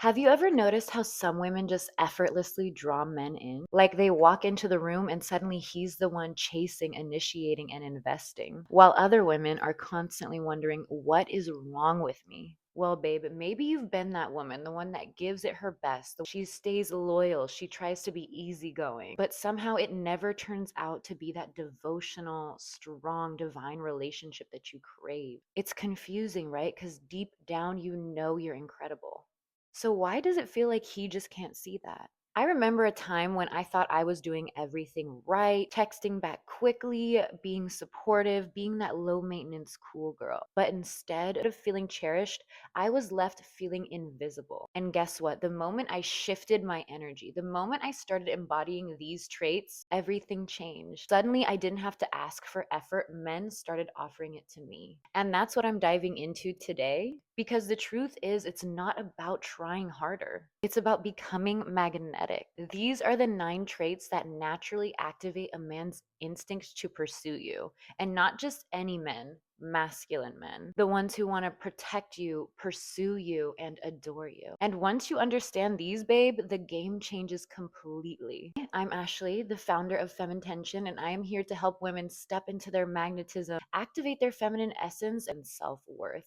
Have you ever noticed how some women just effortlessly draw men in? Like they walk into the room and suddenly he's the one chasing, initiating, and investing, while other women are constantly wondering, what is wrong with me? Well, babe, maybe you've been that woman, the one that gives it her best. She stays loyal, she tries to be easygoing, but somehow it never turns out to be that devotional, strong, divine relationship that you crave. It's confusing, right? Because deep down, you know you're incredible. So why does it feel like he just can't see that? I remember a time when I thought I was doing everything right, texting back quickly, being supportive, being that low maintenance cool girl. But instead of feeling cherished, I was left feeling invisible. And guess what? The moment I shifted my energy, the moment I started embodying these traits, everything changed. Suddenly, I didn't have to ask for effort. Men started offering it to me. And that's what I'm diving into today. Because the truth is, it's not about trying harder. It's about becoming magnetic. These are the 9 traits that naturally activate a man's instinct to pursue you. And not just any men, masculine men. The ones who want to protect you, pursue you, and adore you. And once you understand these, babe, the game changes completely. I'm Ashley, the founder of Femintention, and I am here to help women step into their magnetism, activate their feminine essence, and self worth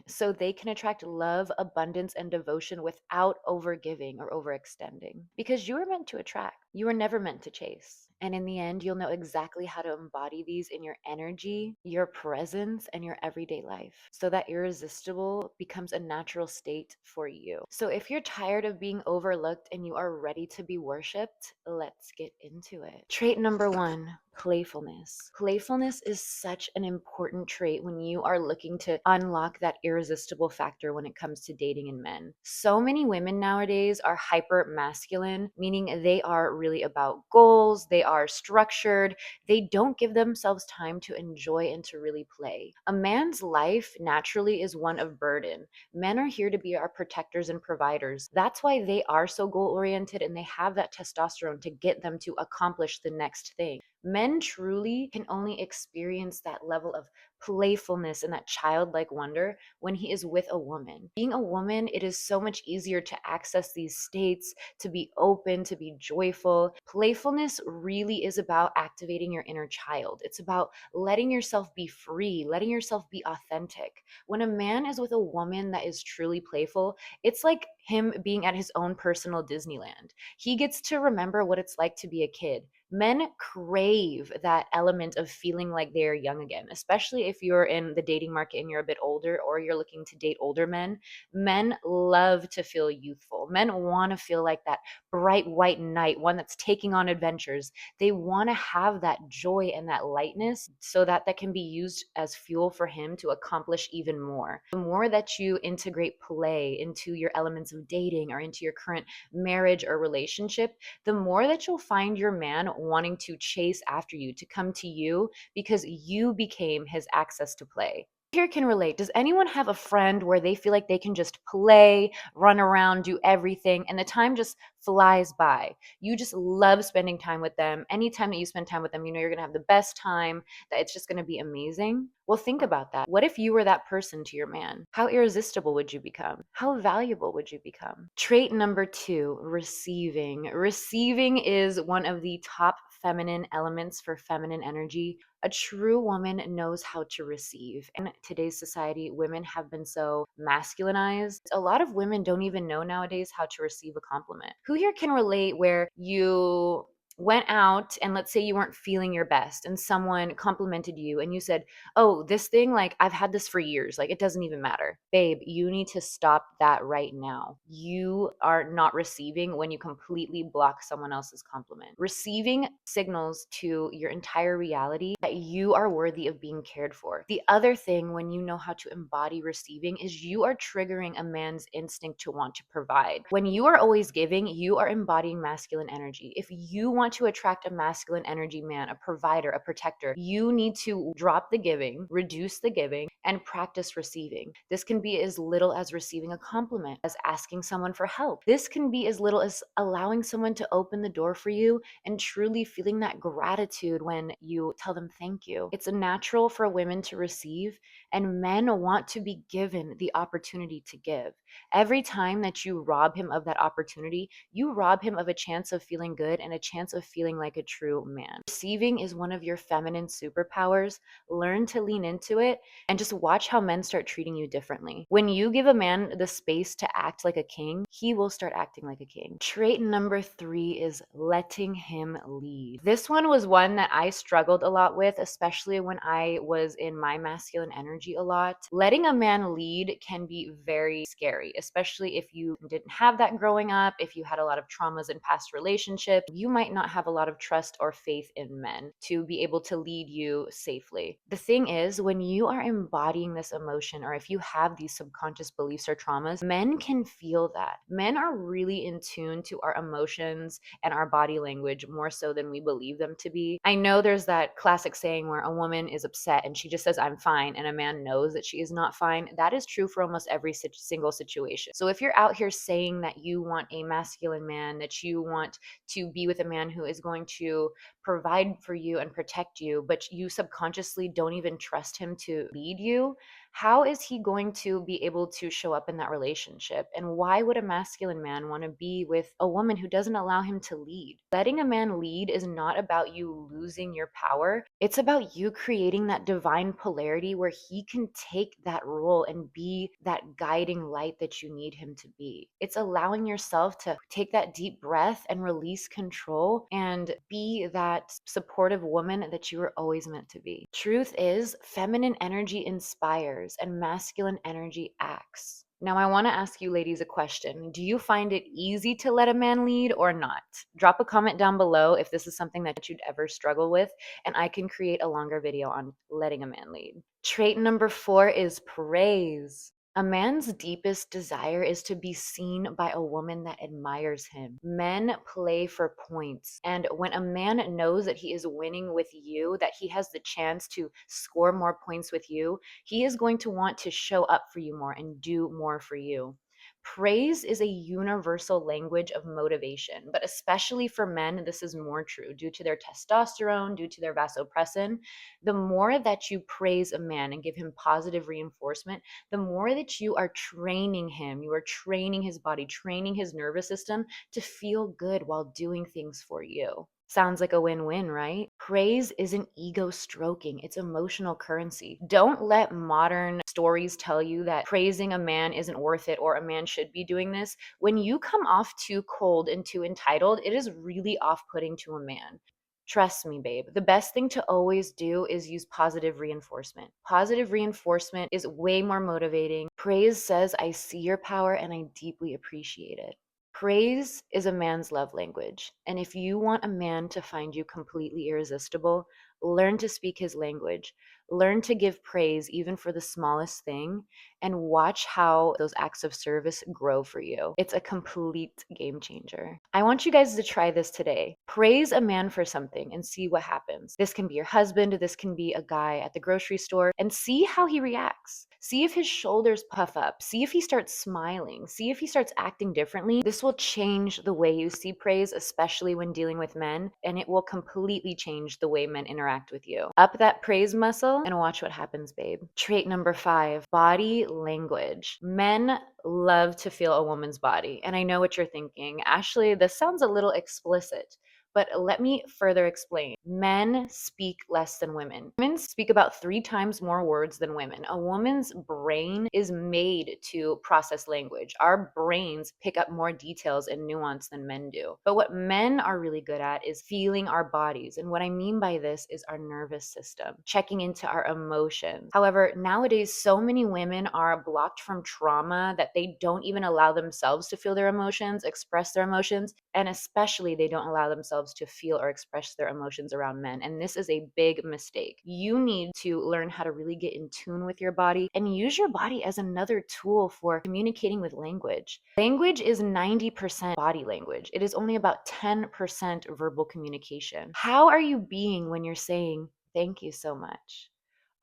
so they can attract love, abundance, and devotion without overgiving or overextending. Because you are meant to attract, you are never meant to chase. And in the end, you'll know exactly how to embody these in your energy, your presence, and your everyday life so that irresistible becomes a natural state for you. So if you're tired of being overlooked and you are ready to be worshipped, let's get into it. Trait number 1, playfulness. Playfulness is such an important trait when you are looking to unlock that irresistible factor when it comes to dating in men. So many women nowadays are hyper masculine, meaning they are really about goals, they are structured, they don't give themselves time to enjoy and to really play. A man's life naturally is one of burden. Men are here to be our protectors and providers. That's why they are so goal oriented and they have that testosterone to get them to accomplish the next thing. Men truly can only experience that level of playfulness and that childlike wonder when he is with a woman. Being a woman, it is so much easier to access these states, to be open, to be joyful. Playfulness really is about activating your inner child. It's about letting yourself be free, letting yourself be authentic. When a man is with a woman that is truly playful, it's like him being at his own personal Disneyland. He gets to remember what it's like to be a kid. Men crave that element of feeling like they are young again, especially if you're in the dating market and you're a bit older or you're looking to date older men. Men love to feel youthful. Men want to feel like that bright white knight, one that's taking on adventures. They want to have that joy and that lightness so that that can be used as fuel for him to accomplish even more. The more that you integrate play into your elements of dating or into your current marriage or relationship, the more that you'll find your man wanting to chase after you, to come to you because you became his access to play. Here can relate. Does anyone have a friend where they feel like they can just play, run around, do everything, and the time just flies by? You just love spending time with them. Anytime that you spend time with them, you know you're going to have the best time, that it's just going to be amazing. Well, think about that. What if you were that person to your man? How irresistible would you become? How valuable would you become? Trait number 2, receiving. Receiving is one of the top feminine elements for feminine energy. A true woman knows how to receive. In today's society, women have been so masculinized. A lot of women don't even know nowadays how to receive a compliment. Who here can relate where you went out and let's say you weren't feeling your best and someone complimented you and you said, "Oh, this thing, like I've had this for years, like it doesn't even matter." Babe, you need to stop that right now. You are not receiving when you completely block someone else's compliment. Receiving signals to your entire reality that you are worthy of being cared for. The other thing, when you know how to embody receiving, is you are triggering a man's instinct to want to provide. When you are always giving, you are embodying masculine energy. If you want want to attract a masculine energy man, a provider, a protector, you need to drop the giving, reduce the giving, and practice receiving. This can be as little as receiving a compliment, as asking someone for help. This can be as little as allowing someone to open the door for you and truly feeling that gratitude when you tell them thank you. It's natural for women to receive, and men want to be given the opportunity to give. Every time that you rob him of that opportunity, you rob him of a chance of feeling good and a chance of feeling like a true man. Receiving is one of your feminine superpowers. Learn to lean into it and just watch how men start treating you differently. When you give a man the space to act like a king, he will start acting like a king. Trait number 3 is letting him lead. This one was one that I struggled a lot with, especially when I was in my masculine energy a lot. Letting a man lead can be very scary, especially if you didn't have that growing up, if you had a lot of traumas in past relationships. You might not have a lot of trust or faith in men to be able to lead you safely. The thing is, when you are embodying this emotion, or if you have these subconscious beliefs or traumas, men can feel that. Men are really in tune to our emotions and our body language more so than we believe them to be. I know there's that classic saying where a woman is upset and she just says, I'm fine, and a man knows that she is not fine. That is true for almost every single situation. So if you're out here saying that you want a masculine man, that you want to be with a man who is going to provide for you and protect you, but you subconsciously don't even trust him to lead you, how is he going to be able to show up in that relationship? And why would a masculine man want to be with a woman who doesn't allow him to lead? Letting a man lead is not about you losing your power. It's about you creating that divine polarity where he can take that role and be that guiding light that you need him to be. It's allowing yourself to take that deep breath and release control and be that supportive woman that you were always meant to be. Truth is, feminine energy inspires and masculine energy acts. Now, I want to ask you ladies a question. Do you find it easy to let a man lead or not? Drop a comment down below if this is something that you'd ever struggle with, and I can create a longer video on letting a man lead. Trait number 4 is praise. A man's deepest desire is to be seen by a woman that admires him. Men play for points. And when a man knows that he is winning with you, that he has the chance to score more points with you, he is going to want to show up for you more and do more for you. Praise is a universal language of motivation, but especially for men, this is more true due to their testosterone, due to their vasopressin. The more that you praise a man and give him positive reinforcement, the more that you are training him, you are training his body, training his nervous system to feel good while doing things for you. Sounds like a win-win, right? Praise isn't ego stroking, it's emotional currency. Don't let modern stories tell you that praising a man isn't worth it or a man should be doing this. When you come off too cold and too entitled, it is really off-putting to a man. Trust me, babe. The best thing to always do is use positive reinforcement. Positive reinforcement is way more motivating. Praise says, I see your power and I deeply appreciate it. Praise is a man's love language. And if you want a man to find you completely irresistible, learn to speak his language. Learn to give praise even for the smallest thing and watch how those acts of service grow for you. It's a complete game changer. I want you guys to try this today. Praise a man for something and see what happens. This can be your husband, this can be a guy at the grocery store, and see how he reacts. See if his shoulders puff up. See if he starts smiling. See if he starts acting differently. This will change the way you see praise, especially when dealing with men, and it will completely change the way men interact with you. Up that praise muscle and watch what happens, babe. Trait number 5, body language. Men love to feel a woman's body. And I know what you're thinking. Ashley, this sounds a little explicit. But let me further explain. Men speak less than women. Women speak about 3 times more words than women. A woman's brain is made to process language. Our brains pick up more details and nuance than men do. But what men are really good at is feeling our bodies. And what I mean by this is our nervous system, checking into our emotions. However, nowadays, so many women are blocked from trauma that they don't even allow themselves to feel their emotions, express their emotions, and especially they don't allow themselves themselves to feel or express their emotions around men. And this is a big mistake. You need to learn how to really get in tune with your body and use your body as another tool for communicating with language. Language is 90% body language. It is only about 10% verbal communication. How are you being when you're saying, thank you so much?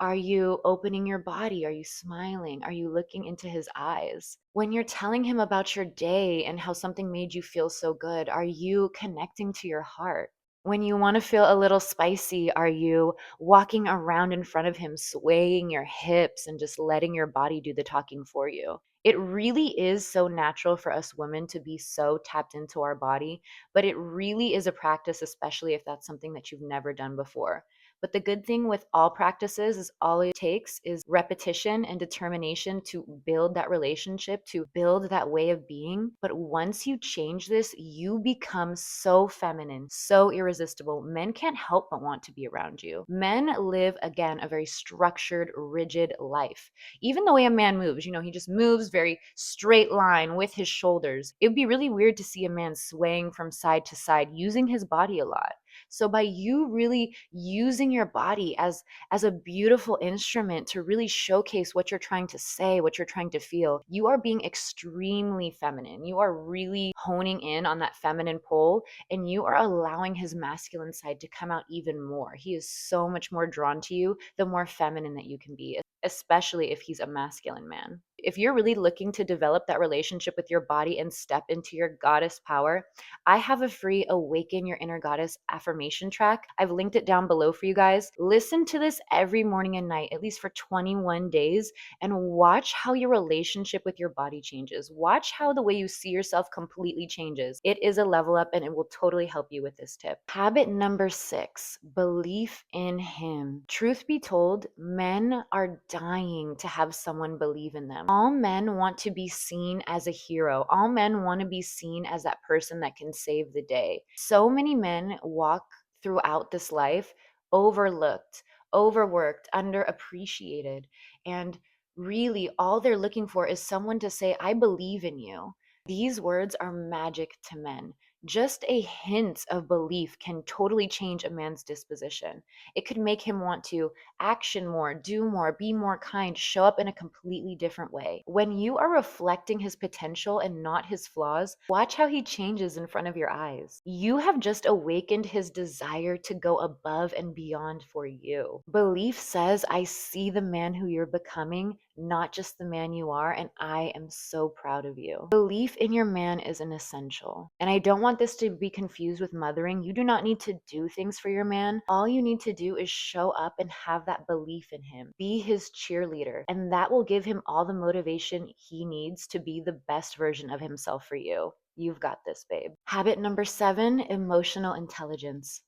Are you opening your body? Are you smiling? Are you looking into his eyes? When you're telling him about your day and how something made you feel so good, are you connecting to your heart? When you want to feel a little spicy, are you walking around in front of him, swaying your hips and just letting your body do the talking for you? It really is so natural for us women to be so tapped into our body, but it really is a practice, especially if that's something that you've never done before. But the good thing with all practices is all it takes is repetition and determination to build that relationship, to build that way of being. But once you change this, you become so feminine, so irresistible. Men can't help but want to be around you. Men live, again, a very structured, rigid life. Even the way a man moves, he just moves very straight line with his shoulders. It would be really weird to see a man swaying from side to side, using his body a lot. So by you really using your body as a beautiful instrument to really showcase what you're trying to say, what you're trying to feel, you are being extremely feminine. You are really honing in on that feminine pole, and you are allowing his masculine side to come out even more. He is so much more drawn to you the more feminine that you can be, especially if he's a masculine man. If you're really looking to develop that relationship with your body and step into your goddess power, I have a free Awaken Your Inner Goddess affirmation track. I've linked it down below for you guys. Listen to this every morning and night, at least for 21 days, and watch how your relationship with your body changes. Watch how the way you see yourself completely changes. It is a level up, and it will totally help you with this tip. Habit number 6, belief in him. Truth be told, men are dying to have someone believe in them. All men want to be seen as a hero. All men want to be seen as that person that can save the day. So many men walk throughout this life overlooked, overworked, underappreciated, and really all they're looking for is someone to say, I believe in you. These words are magic to men. Just a hint of belief can totally change a man's disposition. It could make him want to action more, do more, be more kind, show up in a completely different way. When you are reflecting his potential and not his flaws, watch how he changes in front of your eyes. You have just awakened his desire to go above and beyond for you. Belief says, I see the man who you're becoming, not just the man you are, and I am so proud of you. Belief in your man is an essential. And I don't want this to be confused with mothering. You do not need to do things for your man. All you need to do is show up and have that belief in him. Be his cheerleader, and that will give him all the motivation he needs to be the best version of himself for you. You've got this, babe. Habit number 7, emotional intelligence.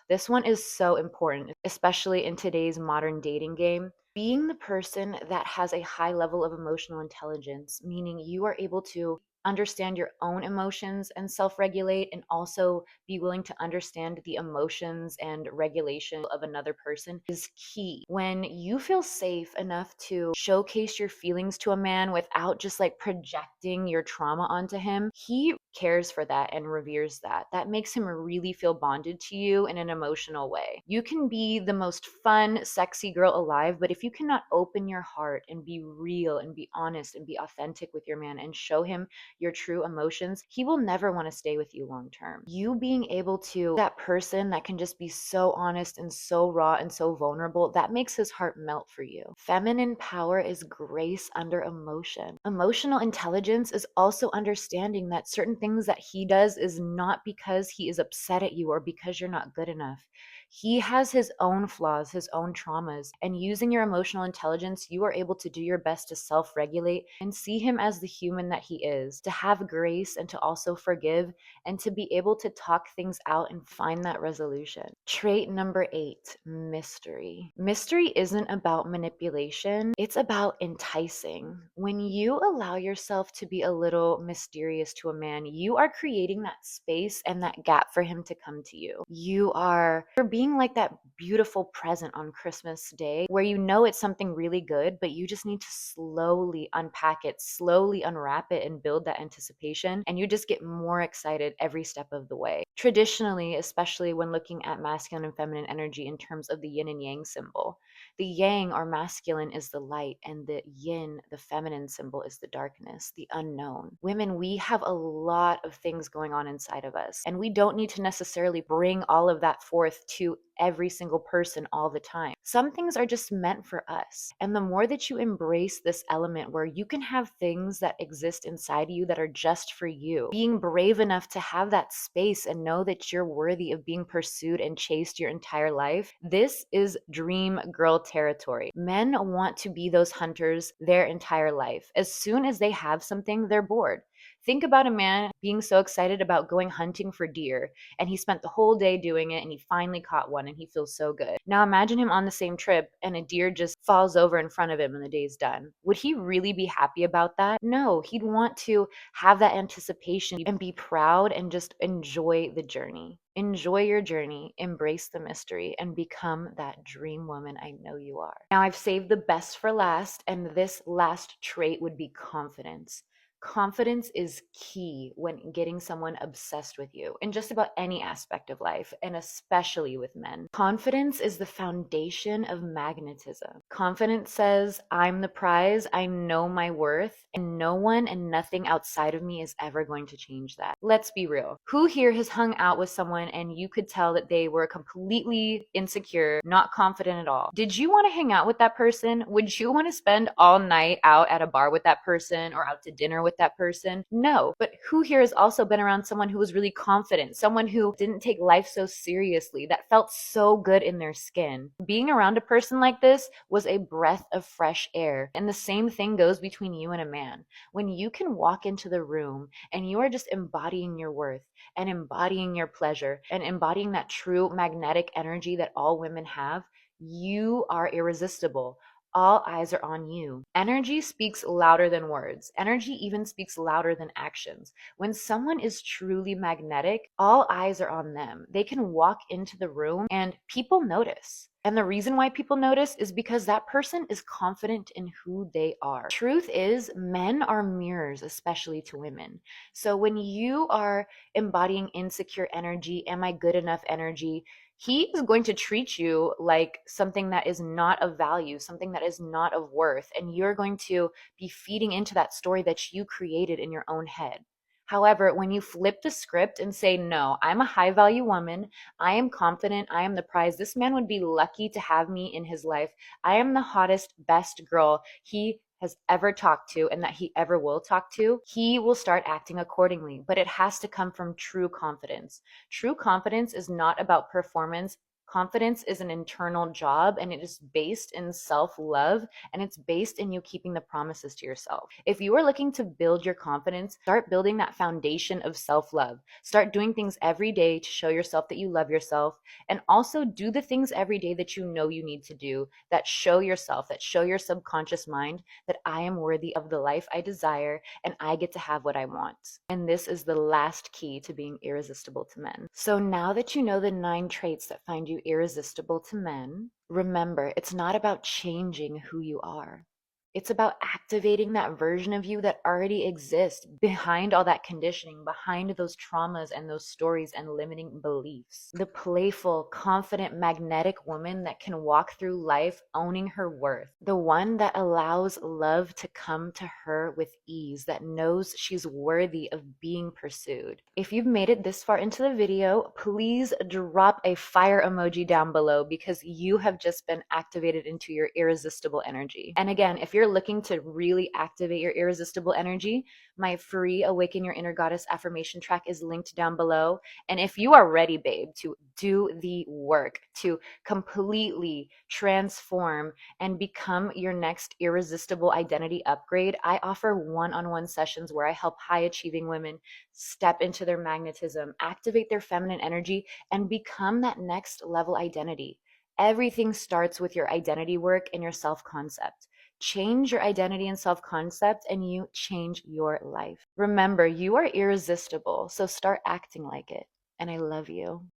This one is so important, especially in today's modern dating game. Being the person that has a high level of emotional intelligence, meaning you are able to understand your own emotions and self regulate, and also be willing to understand the emotions and regulation of another person, is key. When you feel safe enough to showcase your feelings to a man without just like projecting your trauma onto him, he cares for that and reveres that. That makes him really feel bonded to you in an emotional way. You can be the most fun, sexy girl alive, but if you cannot open your heart and be real and be honest and be authentic with your man and show him your true emotions, he will never want to stay with you long term. You being able to, that person that can just be so honest and so raw and so vulnerable, that makes his heart melt for you. Feminine power is grace under emotion. Emotional intelligence is also understanding that certain things that he does is not because he is upset at you or because you're not good enough. He has his own flaws, his own traumas, and using your emotional intelligence, you are able to do your best to self regulate and see him as the human that he is, to have grace and to also forgive, and to be able to talk things out and find that resolution. Trait number 8, mystery. Mystery isn't about manipulation, it's about enticing. When you allow yourself to be a little mysterious to a man, you are creating that space and that gap for him to come to you. You're being like that beautiful present on Christmas Day where you know it's something really good, but you just need to slowly unpack it, slowly unwrap it, and build that anticipation. And you just get more excited every step of the way. Traditionally, especially when looking at masculine and feminine energy in terms of the yin and yang symbol, the yang or masculine is the light, and the yin, the feminine symbol, is the darkness, the unknown. Women, we have a lot of things going on inside of us, and we don't need to necessarily bring all of that forth to every single person all the time. Some things are just meant for us. And the more that you embrace this element where you can have things that exist inside you that are just for you, being brave enough to have that space and know that you're worthy of being pursued and chased your entire life, this is dream girl territory. Men want to be those hunters their entire life. As soon as they have something, they're bored. Think about a man being so excited about going hunting for deer, and he spent the whole day doing it, and he finally caught one, and he feels so good. Now imagine him on the same trip, and a deer just falls over in front of him, and the day's done. Would he really be happy about that? No, he'd want to have that anticipation and be proud and just enjoy the journey. Enjoy your journey, embrace the mystery, and become that dream woman I know you are. Now, I've saved the best for last, and this last trait would be confidence. Confidence is key when getting someone obsessed with you in just about any aspect of life, and especially with men. Confidence is the foundation of magnetism. Confidence says, I'm the prize, I know my worth, and no one and nothing outside of me is ever going to change that. Let's be real. Who here has hung out with someone and you could tell that they were completely insecure, not confident at all? Did you want to hang out with that person? Would you want to spend all night out at a bar with that person or out to dinner with that person? No. But who here has also been around someone who was really confident, someone who didn't take life so seriously, that felt so good in their skin? Being around a person like this was a breath of fresh air. And the same thing goes between you and a man. When you can walk into the room and you are just embodying your worth and embodying your pleasure and embodying that true magnetic energy that all women have, you are irresistible. All eyes are on you. Energy speaks louder than words. Energy even speaks louder than actions. When someone is truly magnetic, all eyes are on them. They can walk into the room and people notice. And the reason why people notice is because that person is confident in who they are. Truth is, men are mirrors, especially to women. So when you are embodying insecure energy, am I good enough energy, he is going to treat you like something that is not of value, something that is not of worth, and you're going to be feeding into that story that you created in your own head. However, when you flip the script and say, no, I'm a high value woman, I am confident, I am the prize, this man would be lucky to have me in his life, I am the hottest, best girl he has ever talked to and that he ever will talk to, he will start acting accordingly. But it has to come from true confidence. True confidence is not about performance. Confidence is an internal job, and it is based in self-love, and it's based in you keeping the promises to yourself. If you are looking to build your confidence, start building that foundation of self-love. Start doing things every day to show yourself that you love yourself, and also do the things every day that you know you need to do that show yourself, that show your subconscious mind that I am worthy of the life I desire and I get to have what I want. And this is the last key to being irresistible to men. So now that you know the 9 traits that find you irresistible to men, remember, it's not about changing who you are. It's about activating that version of you that already exists behind all that conditioning, behind those traumas and those stories and limiting beliefs. The playful, confident, magnetic woman that can walk through life owning her worth. The one that allows love to come to her with ease, that knows she's worthy of being pursued. If you've made it this far into the video, please drop a fire emoji down below because you have just been activated into your irresistible energy. And again, if you're looking to really activate your irresistible energy, my free Awaken Your Inner Goddess affirmation track is linked down below. And if you are ready, babe, to do the work, to completely transform and become your next irresistible identity upgrade, I offer one-on-one sessions where I help high-achieving women step into their magnetism, activate their feminine energy, and become that next level identity. Everything starts with your identity work and your self-concept. Change your identity and self-concept and you change your life. Remember, you are irresistible, so start acting like it. And I love you.